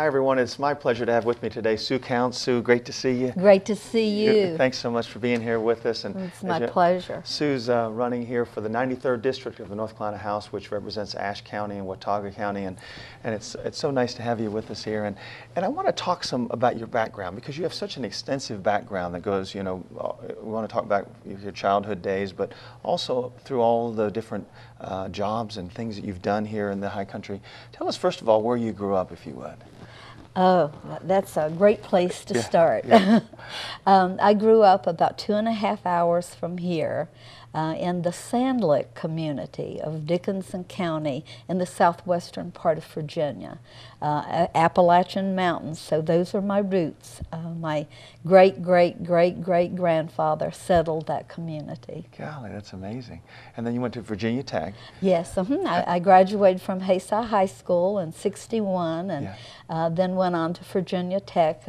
Hi everyone, it's my pleasure to have with me today Sue Counts. Sue, great to see you. Great to see you. Thanks so much for being here with us. And it's my pleasure. Sue's running here for the 93rd District of the North Carolina House, which represents Ashe County and Watauga County, and it's so nice to have you with us here. And I want to talk some about your background, because you have such an extensive background that goes, we want to talk about your childhood days, but also through all the different jobs and things that you've done here in the high country. Tell us first of all where you grew up, if you would. Oh, that's a great place to start. Yeah. I grew up about 2.5 hours from here in the Sandlick community of Dickinson County in the southwestern part of Virginia, Appalachian Mountains. So those are my roots. My great-great-great-great-grandfather settled that community. Golly, that's amazing. And then you went to Virginia Tech. Yes, I graduated from Haysi High School in '61, and then went on to Virginia Tech,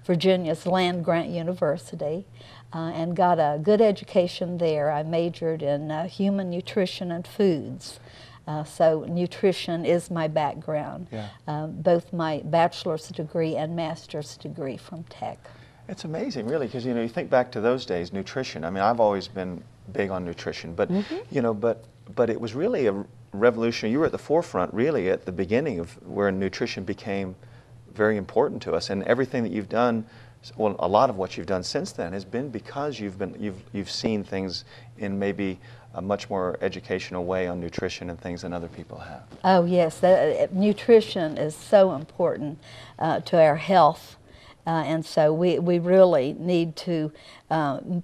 Virginia's land-grant university, and got a good education there. I majored in human nutrition and foods. So nutrition is my background, both my bachelor's degree and master's degree from Tech. It's amazing, really, because you think back to those days, nutrition. I mean, I've always been big on nutrition, but but it was really a revolution. You were at the forefront, really, at the beginning of where nutrition became very important to us, and everything that you've done. Well, a lot of what you've done since then has been because you've seen things in maybe a much more educational way on nutrition and things than other people have. Oh yes, nutrition is so important to our health, and so we really need to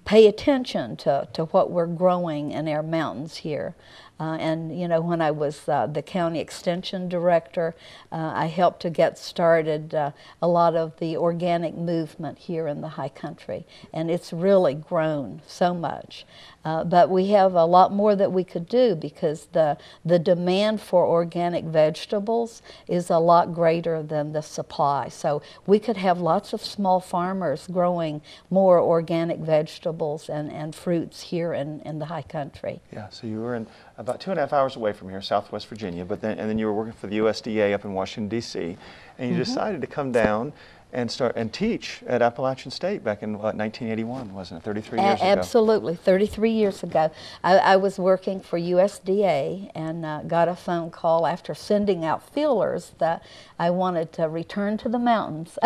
pay attention to what we're growing in our mountains here. And when I was the county extension director, I helped to get started a lot of the organic movement here in the high country, and it's really grown so much. But we have a lot more that we could do, because the demand for organic vegetables is a lot greater than the supply. So we could have lots of small farmers growing more organic vegetables and fruits here in the high country. Yeah, so you were in about 2.5 hours away from here, Southwest Virginia, but then you were working for the USDA up in Washington, D.C., and you decided to come down and teach at Appalachian State back in, what, 1981, wasn't it? 33 years ago. Absolutely, 33 years ago. I was working for USDA and got a phone call after sending out feelers that I wanted to return to the mountains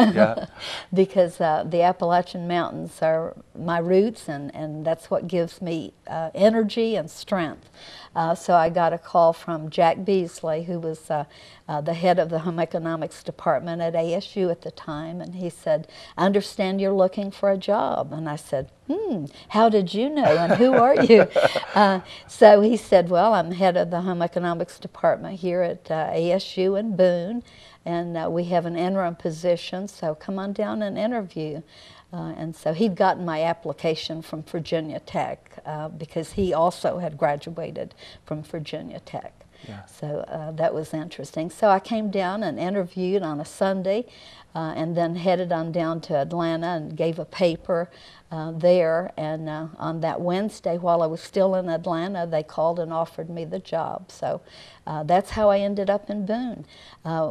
because the Appalachian Mountains are my roots, and that's what gives me energy and strength. So I got a call from Jack Beasley, who was the head of the Home Economics Department at ASU at the time, and he said, "I understand you're looking for a job." And I said, how did you know, and who are you? So he said, "Well, I'm head of the Home Economics Department here at ASU in Boone, and we have an interim position, so come on down and interview." And so he'd gotten my application from Virginia Tech because he also had graduated from Virginia Tech. Yeah. So that was interesting. So I came down and interviewed on a Sunday, and then headed on down to Atlanta and gave a paper there. And on that Wednesday, while I was still in Atlanta, they called and offered me the job. So that's how I ended up in Boone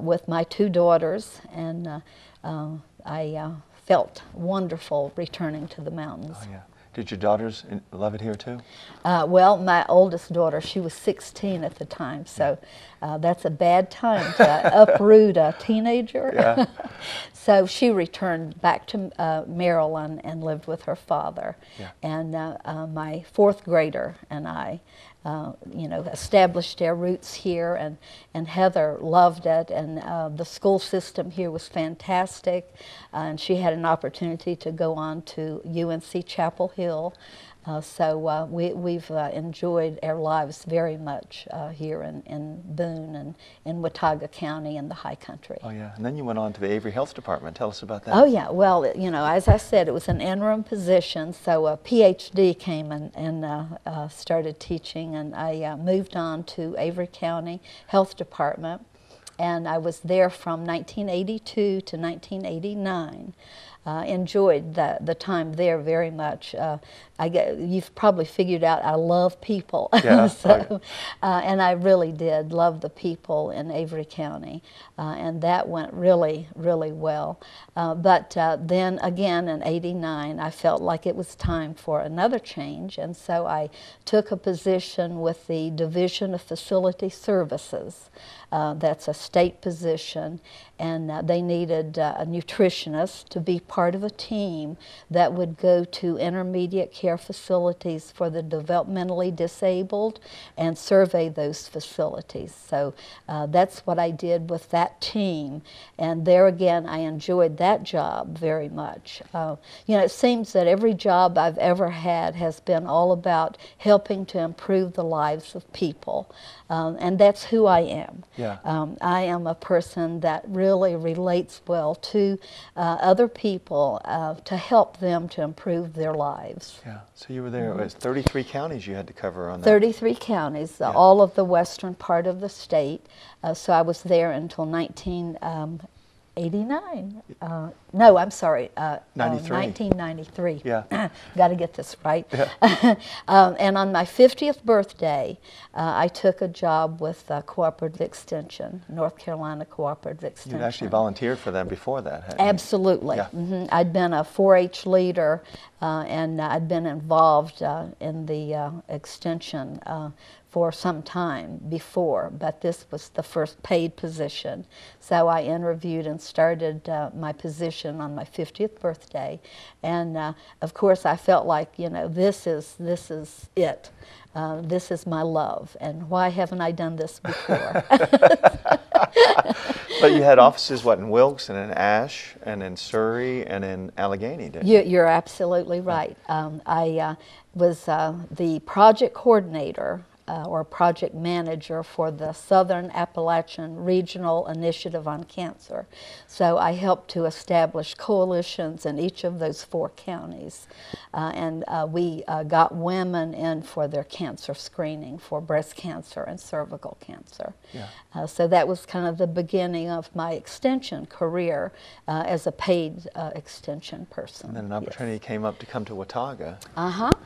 with my 2 daughters, and I felt wonderful returning to the mountains. Oh, yeah. Did your daughters love it here too? Well, my oldest daughter, she was 16 at the time, so that's a bad time to uproot a teenager. Yeah. So she returned back to Maryland and lived with her father. Yeah. And my 4th grader and I established our roots here, and Heather loved it, and the school system here was fantastic, and she had an opportunity to go on to UNC Chapel Hill. So we've enjoyed our lives very much here in Boone and in Watauga County in the high country. Oh yeah, and then you went on to the Avery Health Department. Tell us about that. Oh yeah, well, as I said, it was an interim position, so a PhD came and started teaching, and I moved on to Avery County Health Department, and I was there from 1982 to 1989. enjoyed the time there very much. You've probably figured out I love people. Yeah. So, and I really did love the people in Avery County, and that went really, really well. But then again in '89, I felt like it was time for another change, and so I took a position with the Division of Facility Services. That's a state position, and they needed a nutritionist to be part of a team that would go to intermediate care facilities for the developmentally disabled and survey those facilities. So that's what I did with that team, and there again I enjoyed that job very much. You know, it seems that every job I've ever had has been all about helping to improve the lives of people, and that's who I am. Yeah. I am a person that really relates well to other people to help them to improve their lives. Yeah. So you were there. It was 33 counties you had to cover on that. 33 counties, all of the western part of the state. So I was there until 1989. No, I'm sorry. 1993. Yeah. Got to get this right. Yeah. And on my 50th birthday, I took a job with Cooperative Extension, North Carolina Cooperative Extension. You'd actually volunteered for them before that, hadn't you? Absolutely. Yeah. I'd been a 4-H leader, and I'd been involved in the extension for some time before, but this was the first paid position. So I interviewed and started my position on my 50th birthday, and of course I felt like, you know, this is it. This is my love, and why haven't I done this before? But you had offices, what, in Wilkes and in Ashe and in Surrey and in Allegheny, didn't you? You're absolutely right. I was the project coordinator or project manager for the Southern Appalachian Regional Initiative on Cancer. So I helped to establish coalitions in each of those 4 counties. And we got women in for their cancer screening for breast cancer and cervical cancer. Yeah. So that was kind of the beginning of my extension career as a paid extension person. And then an opportunity came up to come to Watauga.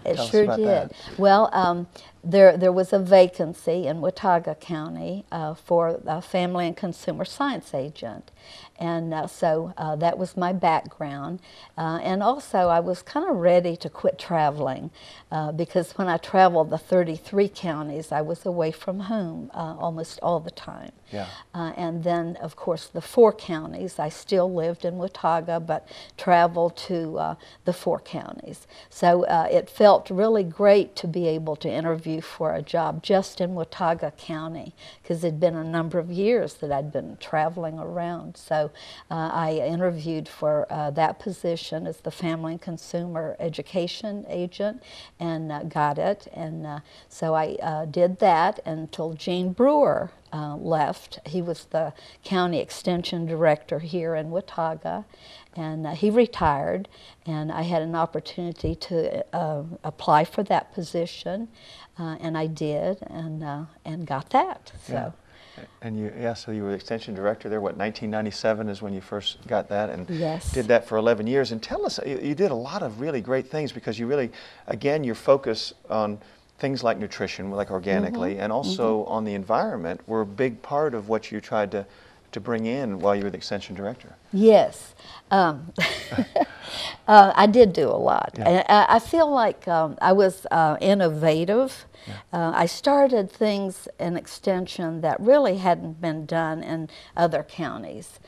It Tell us sure about did. that. Well, there was a vacancy in Watauga County for a family and consumer science agent. And so that was my background. And also I was kind of ready to quit traveling because when I traveled the 33 counties, I was away from home almost all the time. Yeah. And then, of course, the 4 counties, I still lived in Watauga, but traveled to the 4 counties. So it felt really great to be able to interview for a job just in Watauga County, because it'd been a number of years that I'd been traveling around. So I interviewed for that position as the Family and Consumer Education Agent and got it. And so I did that until Gene Brewer left. He was the county extension director here in Watauga, and he retired, and I had an opportunity to apply for that position, and I did, and got that. So. Yeah. And so you were the extension director there, what, 1997 is when you first got that, and yes. did that for 11 years. And tell us, you did a lot of really great things, because you really, again, your focus on things like nutrition, like organically, and also on the environment were a big part of what you tried to bring in while you were the extension director. Yes. I did do a lot. Yeah. And I feel like I was innovative. Yeah. I started things in extension that really hadn't been done in other counties.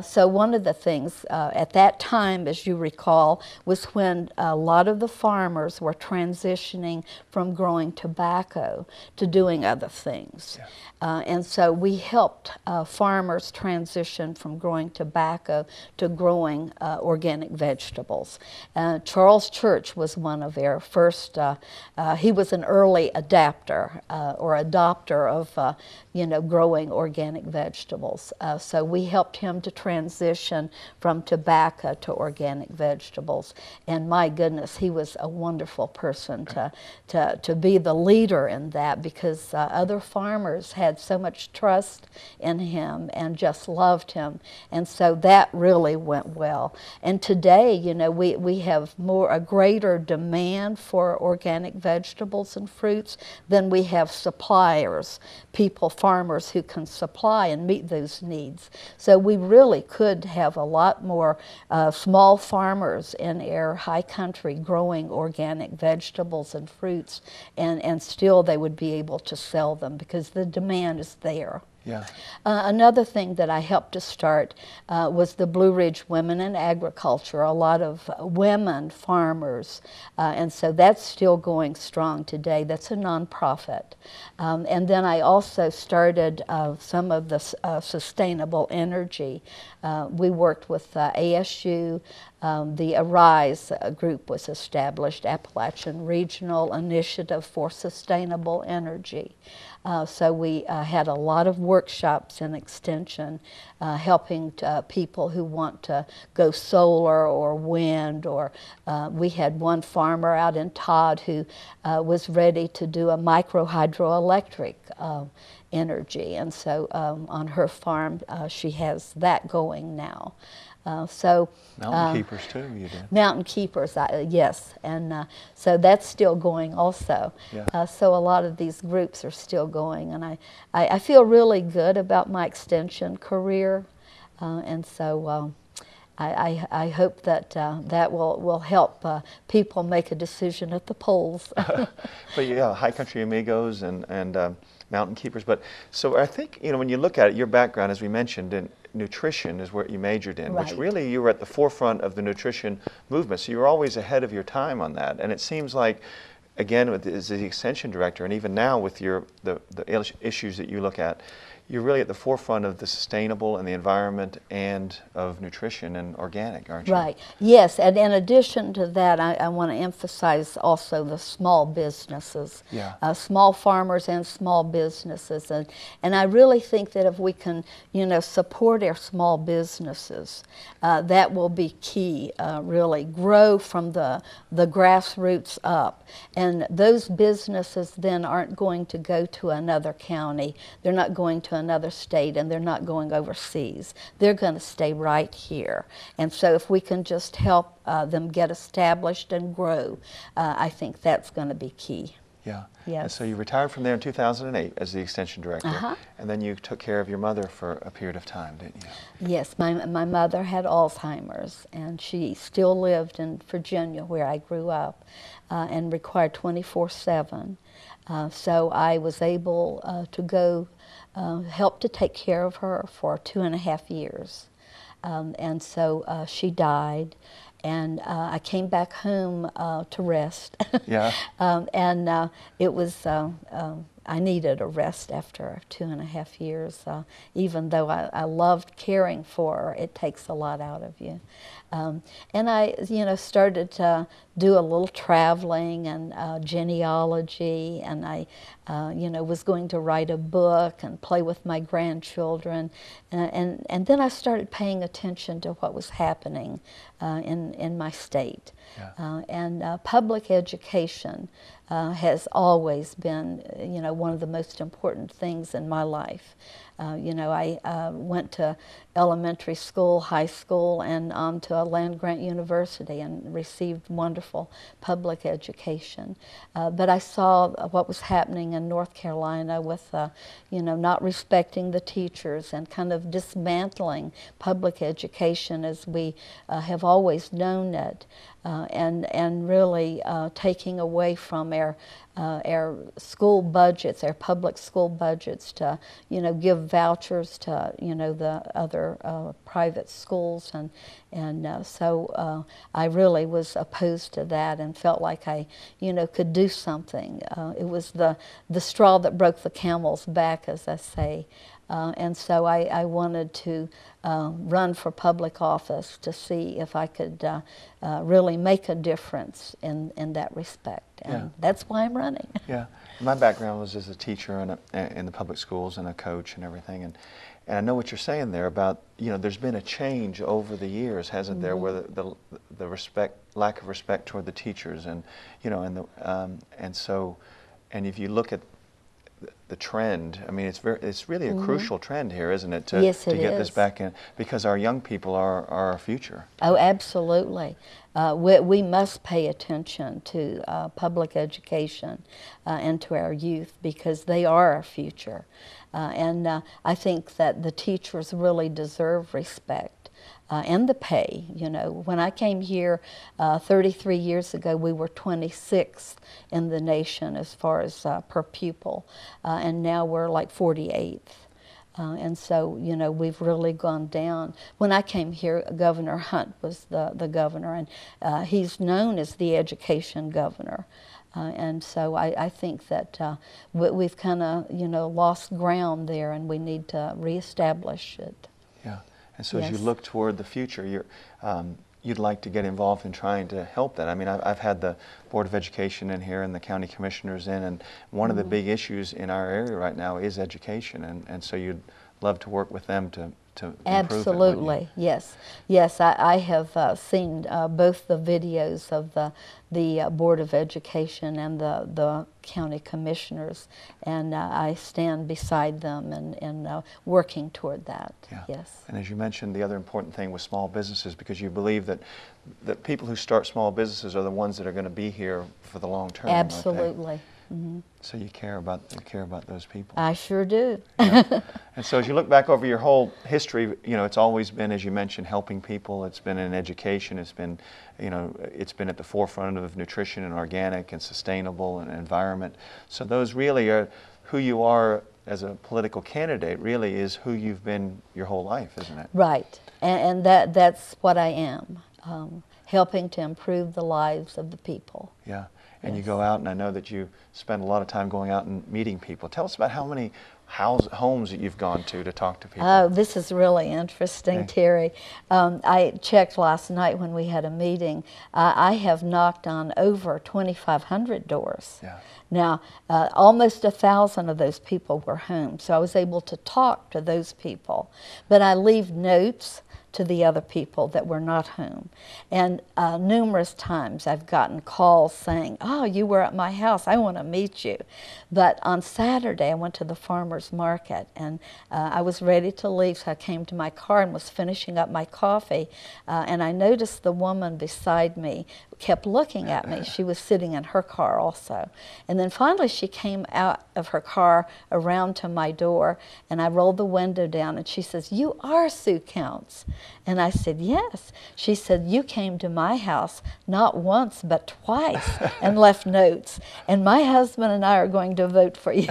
So one of the things at that time, as you recall, was when a lot of the farmers were transitioning from growing tobacco to doing other things. Yeah. And so we helped farmers transition from growing tobacco to growing organic vegetables. Charles Church was one of their first, he was an early adapter or adopter of growing organic vegetables. So we helped him to transition from tobacco to organic vegetables. And my goodness, he was a wonderful person to be the leader in that, because other farmers had so much trust in him and just loved him. And so that really went well. And today, today, you know, we have a greater demand for organic vegetables and fruits than we have suppliers, farmers who can supply and meet those needs. So we really could have a lot more small farmers in our high country growing organic vegetables and fruits, and still they would be able to sell them because the demand is there. Yeah. Another thing that I helped to start was the Blue Ridge Women in Agriculture, a lot of women farmers, and so that's still going strong today. That's a nonprofit. And then I also started some of the sustainable energy. We worked with ASU. The ARISE group was established, Appalachian Regional Initiative for Sustainable Energy. So we had a lot of workshops in Extension helping people who want to go solar or wind, or we had one farmer out in Todd who was ready to do a micro hydroelectric energy, and so on her farm she has that going now. Mountain Keepers too, you did. Mountain Keepers, yes, and so that's still going also. Yeah. So a lot of these groups are still going, and I feel really good about my Extension career, and so I hope that that will help people make a decision at the polls. But yeah, High Country Amigos and Mountain Keepers. But so I think, you know, when you look at it, your background, as we mentioned, in nutrition is what you majored in, right. Which really you were at the forefront of the nutrition movement. So you were always ahead of your time on that. And it seems like, again, as the Extension Director, and even now with the issues that you look at, you're really at the forefront of the sustainable and the environment and of nutrition and organic, aren't you? Right. Yes, and in addition to that, I want to emphasize also the small businesses, yeah. Small farmers and small businesses, and I really think that if we can, you know, support our small businesses, that will be key. Really grow from the grassroots up, and those businesses then aren't going to go to another county. They're not going to another state, and they're not going overseas. They're going to stay right here. And so if we can just help them get established and grow, I think that's going to be key. Yeah. Yes. And so you retired from there in 2008 as the Extension Director, Uh-huh. and then you took care of your mother for a period of time, didn't you? Yes, my mother had Alzheimer's, and she still lived in Virginia, where I grew up, and required 24/7. So I was able to go help to take care of her for 2.5 years. And so she died, and I came back home to rest. Yeah. And it was, I needed a rest after 2.5 years. Even though I loved caring for her, it takes a lot out of you. And I, you know, started to do a little traveling and genealogy, and I, you know, was going to write a book and play with my grandchildren, and then I started paying attention to what was happening in my state. Yeah. And public education has always been, you know, one of the most important things in my life. You know, I went to elementary school, high school, and on to a land-grant university and received wonderful public education. But I saw what was happening in North Carolina with, you know, not respecting the teachers and kind of dismantling public education as we have always known it, and really taking away from our school budgets, our public school budgets, to, you know, give vouchers to, you know, the other private schools, and so I really was opposed to that and felt like I, you know, could do something. It was the straw that broke the camel's back, as I say. And so I wanted to run for public office to see if I could really make a difference in that respect. And yeah. That's why I'm running. Yeah. My background was as a teacher in the public schools and a coach and everything. And I know what you're saying there about, you know, there's been a change over the years, hasn't mm-hmm. there, where the lack of respect toward the teachers, and, you know, and if you look at the trend. I mean, it's really a crucial trend here, isn't it? Yes, it to get is. this back in, because our young people are our future. Oh, absolutely. We must pay attention to public education and to our youth, because they are our future. And I think that the teachers really deserve respect. And the pay. You know, when I came here 33 years ago, we were 26th in the nation as far as per pupil, and now we're like 48th. And so, you know, we've really gone down. When I came here, Governor Hunt was the governor, and he's known as the education governor. And so I think that we've kind of, you know, lost ground there, and we need to reestablish it. Yeah. And so as you Yes. look toward the future, you'd like to get involved in trying to help that. I mean, I've had the Board of Education in here and the county commissioners in, and one of the big issues in our area right now is education, and so you'd love to work with them to improve it, wouldn't you? Absolutely, yes. Yes, I have seen both the videos of the Board of Education and the county commissioners, and I stand beside them and working toward that. Yeah. Yes. And as you mentioned, the other important thing was small businesses, because you believe that people who start small businesses are the ones that are going to be here for the long term. Absolutely. Mm-hmm. So you care about those people. I sure do. Yeah. And so as you look back over your whole history, you know, it's always been, as you mentioned, helping people. It's been in education. It's been, you know, it's been at the forefront of nutrition and organic and sustainable and environment. So those really are who you are as a political candidate. Really is who you've been your whole life, isn't it? Right. And that's what I am, helping to improve the lives of the people. Yeah. And you Yes. go out, and I know that you spend a lot of time going out and meeting people. Tell us about how many homes that you've gone to talk to people. Oh, this is really interesting, Okay. Terry. I checked last night when we had a meeting. I have knocked on over 2,500 doors. Yeah. Now, almost 1,000 of those people were home, so I was able to talk to those people. But I leave notes to the other people that were not home. And numerous times I've gotten calls saying, oh, you were at my house, I want to meet you. But on Saturday I went to the farmer's market, and I was ready to leave, so I came to my car and was finishing up my coffee, and I noticed the woman beside me kept looking at me. She was sitting in her car also. And then finally she came out of her car around to my door, and I rolled the window down, and she says, you are Sue Counts. And I said, yes. She said, you came to my house not once but twice and left notes, and my husband and I are going to vote for you.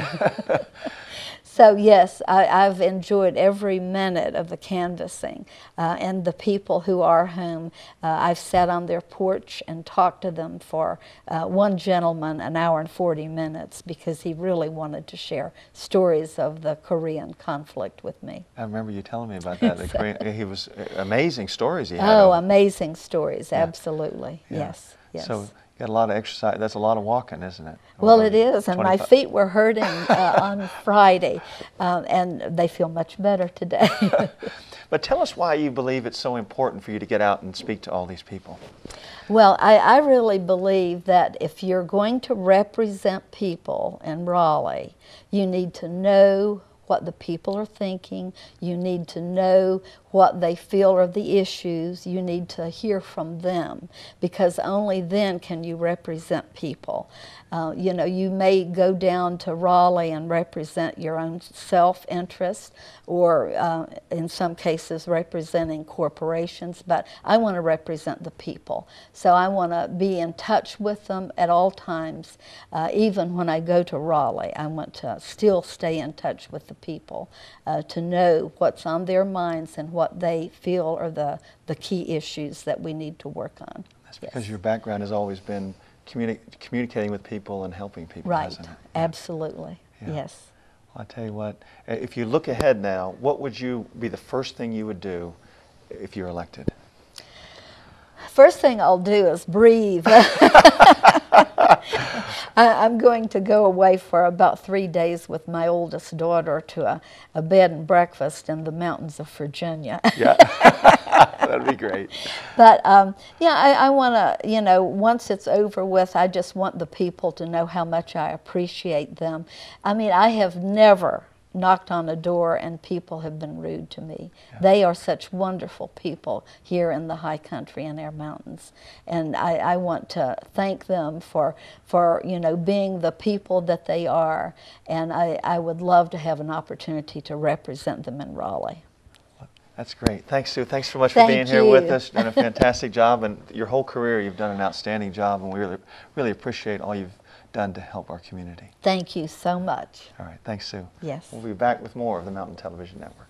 So yes, I've enjoyed every minute of the canvassing, and the people who are home. I've sat on their porch and talked to them for one gentleman an hour and 40 minutes, because he really wanted to share stories of the Korean conflict with me. I remember you telling me about that. He was amazing stories he had. Oh, amazing stories, absolutely, Yeah. yes, yes. So you got a lot of exercise. That's a lot of walking, isn't it? Well, it is, and my 25 feet were hurting on Friday, and they feel much better today. But tell us why you believe it's so important for you to get out and speak to all these people. Well, I really believe that if you're going to represent people in Raleigh, you need to know what the people are thinking. You need to know what they feel are the issues. You need to hear from them, because only then can you represent people. You know, you may go down to Raleigh and represent your own self-interest, or in some cases representing corporations, but I want to represent the people. So I want to be in touch with them at all times. Even when I go to Raleigh, I want to still stay in touch with the people, to know what's on their minds and what they feel are the key issues that we need to work on. That's because your background has always been communicating with people and helping people, Right, hasn't it? absolutely, Yeah. yes. Well, I tell you what, if you look ahead now, what would be the first thing you would do if you're elected? First thing I'll do is breathe. I'm going to go away for about 3 days with my oldest daughter to a bed and breakfast in the mountains of Virginia. Yeah. That'd be great. But yeah, I want to, you know, once it's over with, I just want the people to know how much I appreciate them. I mean, I have never knocked on a door and people have been rude to me. Yeah. They are such wonderful people here in the high country and our mountains. And I want to thank them for, you know, being the people that they are. And I would love to have an opportunity to represent them in Raleigh. That's great. Thanks, Sue. Thanks so much for being here with us. Done a fantastic job, and your whole career you've done an outstanding job, and we really appreciate all you've done to help our community. Thank you so much. All right. Thanks, Sue. Yes. We'll be back with more of the Mountain Television Network.